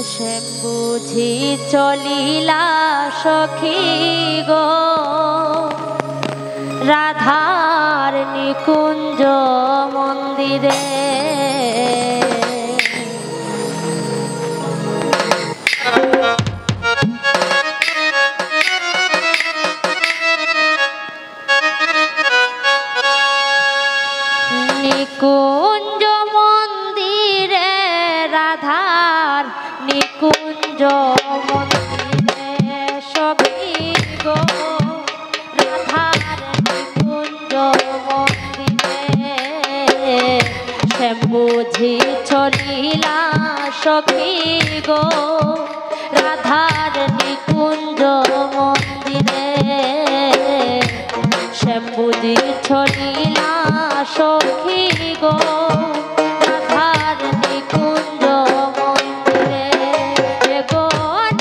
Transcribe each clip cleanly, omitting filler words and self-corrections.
সে বুঝি চলিলা সখী গো রাধার নিকুঞ্জ মন্দিরে। নিকুঞ্জ মন্দিরে রাধার নিকুঞ্জ মন্দিরে সখী গো রাধার নিকুঞ্জ মন্দিরে সে বুঝি চলিলা সখী গো রাধার নিকুঞ্জ মন্দিরে সে বুঝি চলিলা সখী গো রাধার নিকুঞ্জ মন্দিরে। গো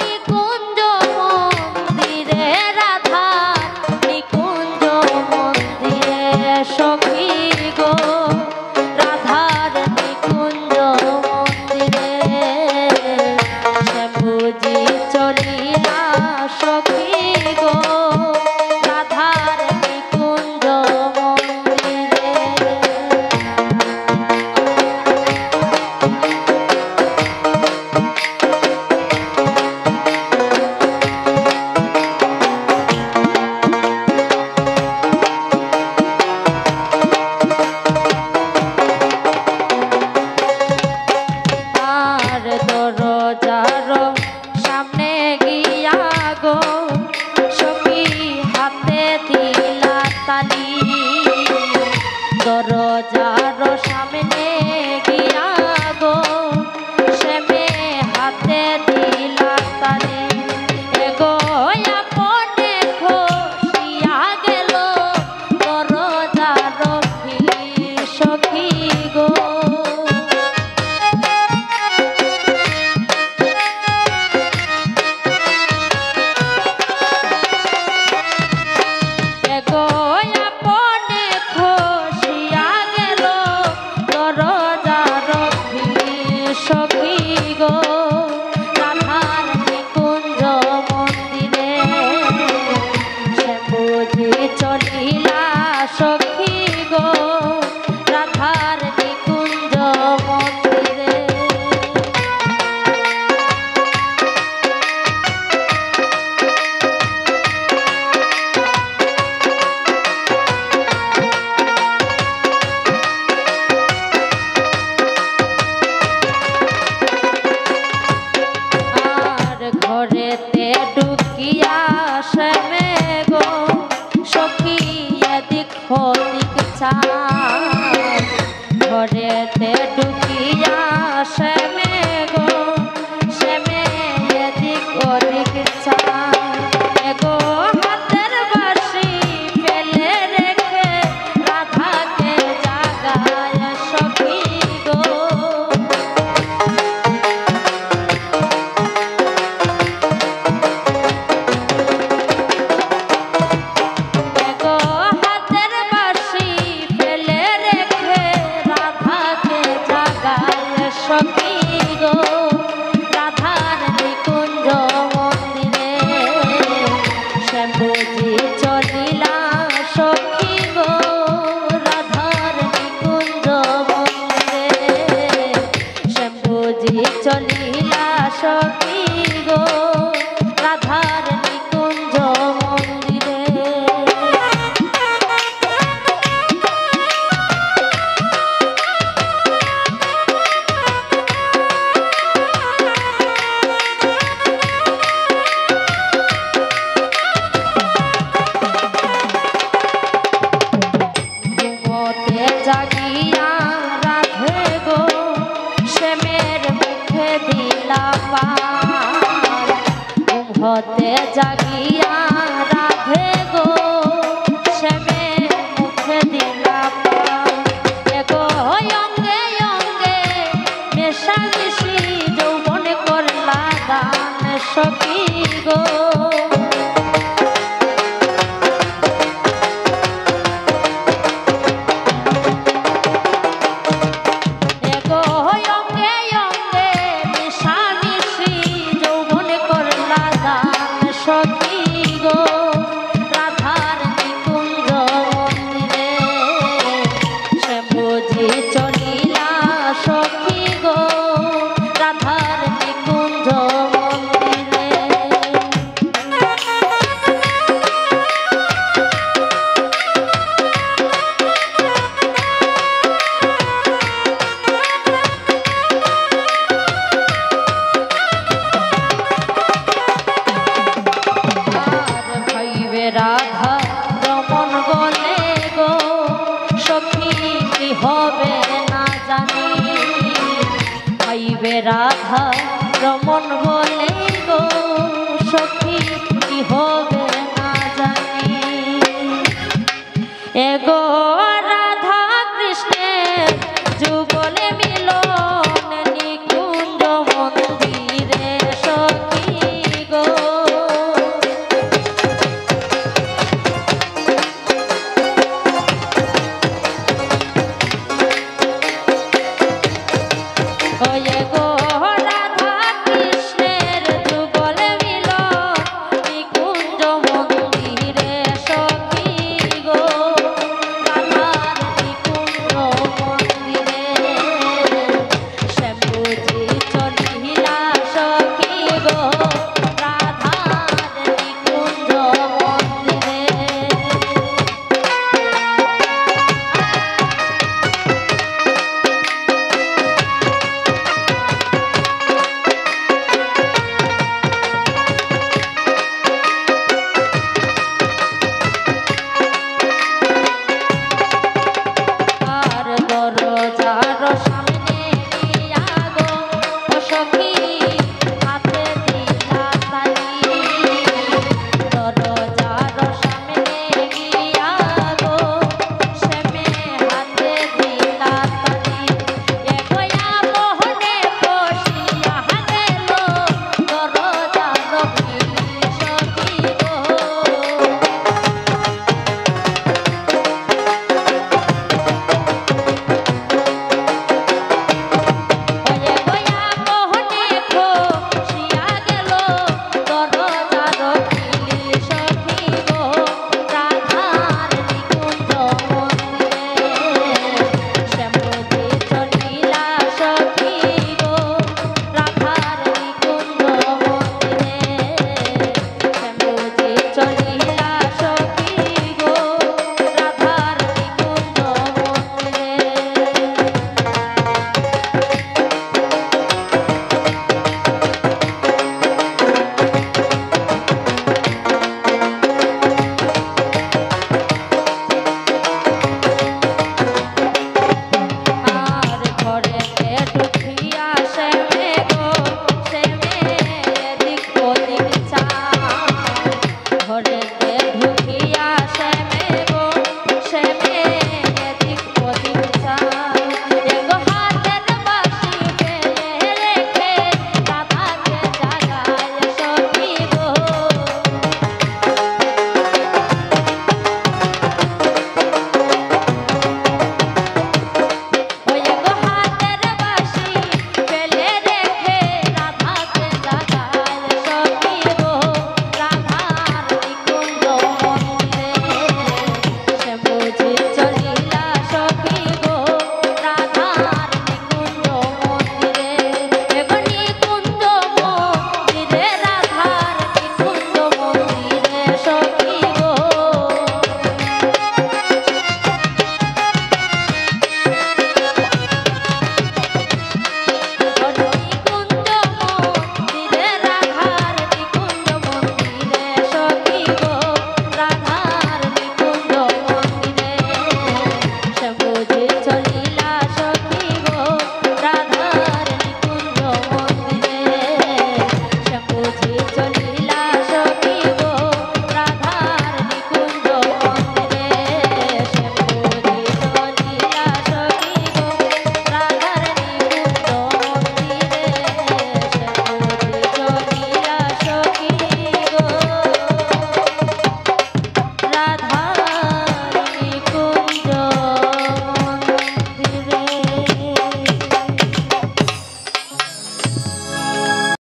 নিকুঞ্জ মন্দিরে রাধার নিকুঞ্জ মন্দিরে সখী গো রাধার নিকুঞ্জ মন্দিরে সে বুঝি চলিলা সখী গো রাধার নিকুঞ্জ মন্দিরে। আর দরজার সামনে গিয়া গো সখী হাতে দিলা তালি। দরজার সামনে গিয়া গো সেমে হাতে দিলা তালি। গো আপনে খসিয়া গেল দরজার খিলি সখী গো। চলিলা সখী গো রাধার নিকুঞ্জ মন্দিরে। আর ঘরেতে ঢুকিয়া সেমে গো সখী এদিক ওদিক চায়। ঘরেতে ঢুকিয়া সেমে গো সেমে এদিক ওদিক চায়। গো হাতের বাঁশি ফেলে রেখে রাধাকে জাগায় সখী গো। সখী গো রাধার নিকুঞ্জ মন্দিরে সে বুঝি চলিলা সখী গো রাধার নিকুঞ্জ মন্দিরে সে বুঝি চলিলা সখী গো রাধার নিকুঞ্জ মন্দিরে। জাগিয়া রাধে গো শ্যামের মুখে দিলা পার। হতে জাগিয়া রাধে গো শ্যামের মুখে দিলা পার। গো অঙ্গে অঙ্গে মেশামেশি যৌবন করলা দান সখী গো। অঙ্গে অঙ্গে মিশামিশি রমন বলে গো সখী কি হবে না জানি এগো